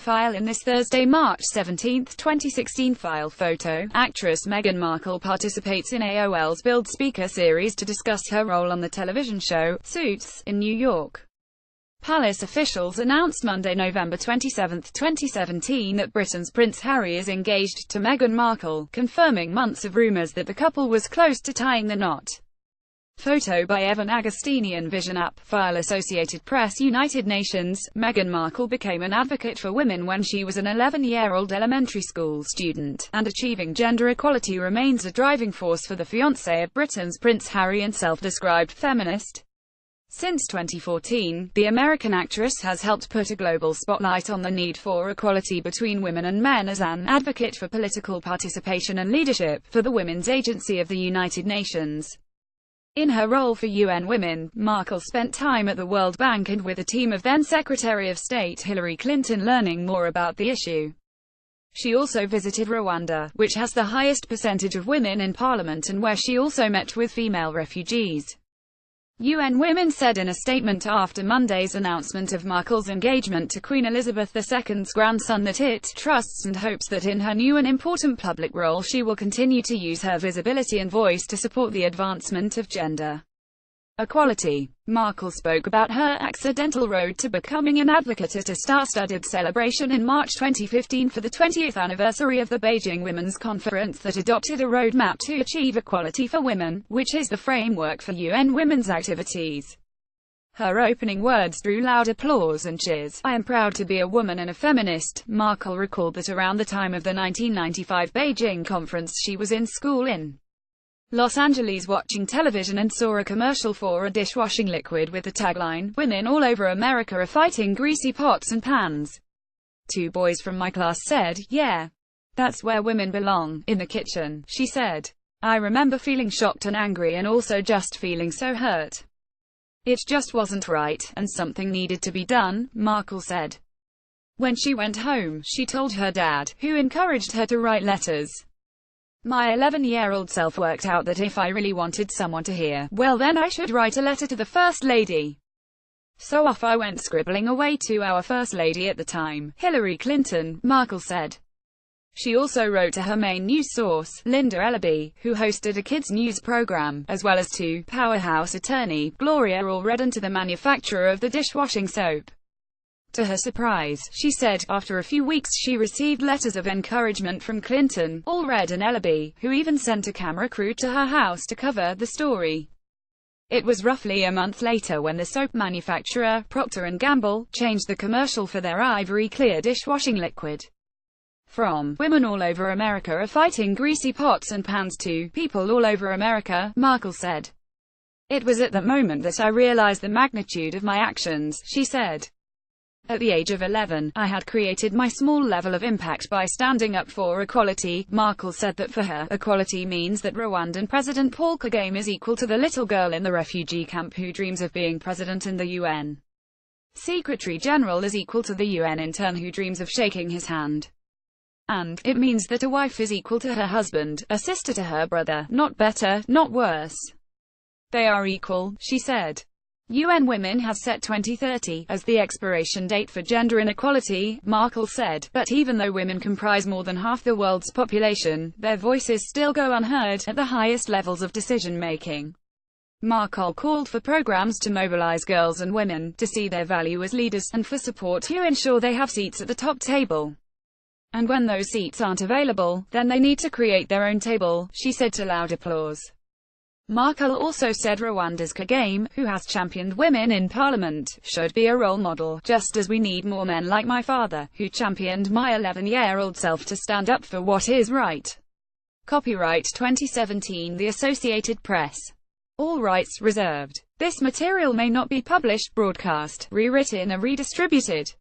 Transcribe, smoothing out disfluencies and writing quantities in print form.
file in this Thursday, March 17, 2016 file. Photo. Actress Meghan Markle participates in AOL's Build Speaker series to discuss her role on the television show, Suits, in New York. Palace officials announced Monday, November 27, 2017, that Britain's Prince Harry is engaged to Meghan Markle, confirming months of rumours that the couple was close to tying the knot. Photo by Evan Agostinian. Vision app. File. Associated Press. United Nations. Meghan Markle became an advocate for women when she was an 11-year-old elementary school student, and achieving gender equality remains a driving force for the fiancé of Britain's Prince Harry and self-described feminist. Since 2014, the American actress has helped put a global spotlight on the need for equality between women and men as an advocate for political participation and leadership for the Women's Agency of the United Nations. In her role for UN Women, Markle spent time at the World Bank and with a team of then-Secretary of State Hillary Clinton learning more about the issue. She also visited Rwanda, which has the highest percentage of women in parliament and where she also met with female refugees. UN Women said in a statement after Monday's announcement of Markle's engagement to Queen Elizabeth II's grandson that it trusts and hopes that in her new and important public role she will continue to use her visibility and voice to support the advancement of gender equality. Markle spoke about her accidental road to becoming an advocate at a star-studded celebration in March 2015 for the 20th anniversary of the Beijing Women's Conference that adopted a roadmap to achieve equality for women, which is the framework for UN Women's activities. Her opening words drew loud applause and cheers. "I am proud to be a woman and a feminist." Markle recalled that around the time of the 1995 Beijing conference she was in school in Los Angeles watching television and saw a commercial for a dishwashing liquid with the tagline, "Women all over America are fighting greasy pots and pans." Two boys from my class said, "Yeah, that's where women belong, in the kitchen," she said. "I remember feeling shocked and angry and also just feeling so hurt. It just wasn't right, and something needed to be done," Markle said. When she went home, she told her dad, who encouraged her to write letters. "My 11-year-old self worked out that if I really wanted someone to hear, well then I should write a letter to the First Lady. So off I went scribbling away to our First Lady at the time, Hillary Clinton," Markle said. She also wrote to her main news source, Linda Ellaby, who hosted a kids' news program, as well as to powerhouse attorney, Gloria Allred, and to the manufacturer of the dishwashing soap. To her surprise, she said, after a few weeks she received letters of encouragement from Clinton, Allred and Ellaby, who even sent a camera crew to her house to cover the story. It was roughly a month later when the soap manufacturer, Procter & Gamble, changed the commercial for their ivory-clear dishwashing liquid from "Women all over America are fighting greasy pots and pans" to "People all over America," Markle said. "It was at that moment that I realized the magnitude of my actions," she said. At the age of 11, I had created my small level of impact by standing up for equality. Markle said that for her, equality means that Rwandan President Paul Kagame is equal to the little girl in the refugee camp who dreams of being president, and the UN Secretary General is equal to the UN intern who dreams of shaking his hand. And it means that a wife is equal to her husband, a sister to her brother, not better, not worse. They are equal," she said. UN Women has set 2030 as the expiration date for gender inequality, Markle said, but even though women comprise more than half the world's population, their voices still go unheard at the highest levels of decision-making. Markle called for programs to mobilize girls and women, to see their value as leaders, and for support to ensure they have seats at the top table. And when those seats aren't available, then they need to create their own table, she said to loud applause. Markle also said Rwanda's Kagame, who has championed women in parliament, should be a role model, just as we need more men like my father, who championed my 11-year-old self to stand up for what is right. Copyright 2017 The Associated Press. All rights reserved. This material may not be published, broadcast, rewritten or redistributed.